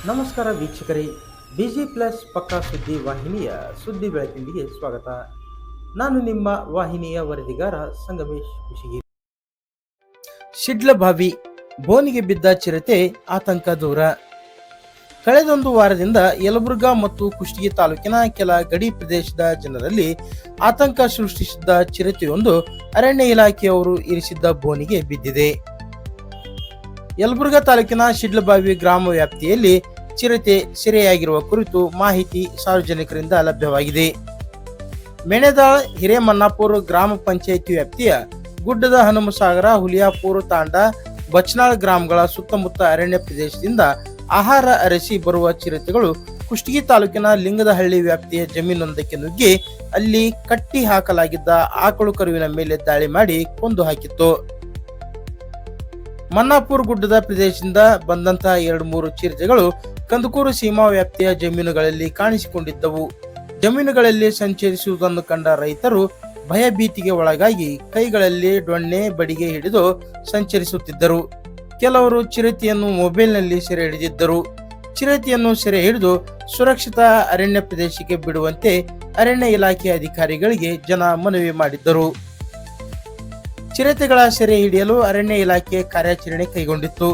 ನಮಸ್ಕಾರ ವೀಕ್ಷಕರೇ, busy plus ಪಕ್ಕಾ ಸುದ್ದಿ ವಾಹಿನಿಯ ಸುದ್ದಿ ಬೆಳಕಿಂಡಿಗೆ ಸ್ವಾಗತ. ನಾನು ನಿಮ್ಮ ವಾಹಿನಿಯ ವರದಿಗಾರ ಸಂಗಮೇಶ್ ಕುಶಿಗಿ. ಶಿಡ್ಲಭಾವಿ ಬೋನಿಗೆ ಬಿದ್ದ ಚಿರತೆ ಆತಂಕ ದೂರ. ಕಳೆದೊಂದು ವಾರದಿಂದ ಯಲಬುರ್ಗಾ ಮತ್ತು ಕುಷ್ಟಗಿ ತಾಲೂಕಿನ ಕೆಲ ಗಡಿ ಪ್ರದೇಶದ ಜನರಲ್ಲಿ ಆತಂಕ ಸೃಷ್ಟಿಸಿದ್ದ ಚಿರತೆಯೊಂದು ಅರಣ್ಯ ಇಲಾಖೆಯವರು ಇರಿಸಿದ್ದ ಬೋನಿಗೆ ಬಿದ್ದಿದೆ. ಯಲಬುರ್ಗಾ ತಾಲೂಕಿನ ಶಿಡ್ಲಭಾವಿ ಗ್ರಾಮ ವ್ಯಾಪ್ತಿಯಲ್ಲಿ ಚಿರತೆ ಸೆರೆಯಾಗಿರುವ ಕುರಿತು ಮಾಹಿತಿ ಸಾರ್ವಜನಿಕರಿಂದ ಲಭ್ಯವಾಗಿದೆ. ಮೆಣೆದಾಳ್ ಹಿರೇಮನ್ನಾಪುರ ಗ್ರಾಮ ಪಂಚಾಯಿತಿ ವ್ಯಾಪ್ತಿಯ ಗುಡ್ಡದ ಹನುಮಸಾಗರ, ಹುಲಿಯಾಪುರ ತಾಂಡ, ಬಚನಾಳ್ ಗ್ರಾಮಗಳ ಸುತ್ತಮುತ್ತ ಅರಣ್ಯ ಪ್ರದೇಶದಿಂದ ಆಹಾರ ಅರಸಿ ಬರುವ ಚಿರತೆಗಳು ಕುಷ್ಟಗಿ ತಾಲೂಕಿನ ಲಿಂಗದಹಳ್ಳಿ ವ್ಯಾಪ್ತಿಯ ಜಮೀನೊಂದಕ್ಕೆ ನುಗ್ಗಿ ಅಲ್ಲಿ ಕಟ್ಟಿ ಹಾಕಲಾಗಿದ್ದ ಆಕಳು ಕರುವಿನ ಮೇಲೆ ದಾಳಿ ಮಾಡಿ ಕೊಂದು ಹಾಕಿತ್ತು. ಮನ್ನಾಪುರ ಗುಡ್ಡದ ಪ್ರದೇಶದಿಂದ ಬಂದಂತಹ 2-3 ಚಿರತೆಗಳು ಕಂದಕೂರು ಸೀಮಾ ವ್ಯಾಪ್ತಿಯ ಜಮೀನುಗಳಲ್ಲಿ ಕಾಣಿಸಿಕೊಂಡಿದ್ದವು. ಜಮೀನುಗಳಲ್ಲಿ ಸಂಚರಿಸುವುದನ್ನು ಕಂಡ ರೈತರು ಭಯಭೀತಿಗೆ ಒಳಗಾಗಿ ಕೈಗಳಲ್ಲಿ ಡೊಣ್ಣೆ, ಬಡಿಗೆ ಹಿಡಿದು ಸಂಚರಿಸುತ್ತಿದ್ದರು. ಕೆಲವರು ಚಿರತೆಯನ್ನು ಮೊಬೈಲ್ನಲ್ಲಿ ಸೆರೆ ಹಿಡಿದಿದ್ದರು. ಚಿರತೆಯನ್ನು ಸೆರೆ ಹಿಡಿದು ಸುರಕ್ಷಿತ ಅರಣ್ಯ ಪ್ರದೇಶಕ್ಕೆ ಬಿಡುವಂತೆ ಅರಣ್ಯ ಇಲಾಖೆ ಅಧಿಕಾರಿಗಳಿಗೆ ಜನ ಮನವಿ ಮಾಡಿದ್ದರು. ಚಿರತೆಗಳ ಸೆರೆ ಹಿಡಿಯಲು ಅರಣ್ಯ ಇಲಾಖೆ ಕಾರ್ಯಾಚರಣೆ ಕೈಗೊಂಡಿತ್ತು.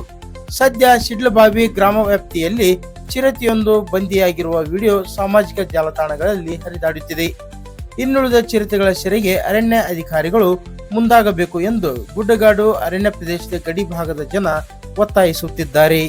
ಸದ್ಯ ಶಿಡ್ಲಭಾವಿ ಗ್ರಾಮ ವ್ಯಾಪ್ತಿಯಲ್ಲಿ ಚಿರತೆಯೊಂದು ಬಂದಿಯಾಗಿರುವ ವಿಡಿಯೋ ಸಾಮಾಜಿಕ ಜಾಲತಾಣಗಳಲ್ಲಿ ಹರಿದಾಡುತ್ತಿದೆ. ಇನ್ನುಳಿದ ಚಿರತೆಗಳ ಸೆರೆಗೆ ಅರಣ್ಯ ಅಧಿಕಾರಿಗಳು ಮುಂದಾಗಬೇಕು ಎಂದು ಗುಡ್ಡಗಾಡು ಅರಣ್ಯ ಪ್ರದೇಶದ ಗಡಿ ಭಾಗದ ಜನ ಒತ್ತಾಯಿಸುತ್ತಿದ್ದಾರೆ.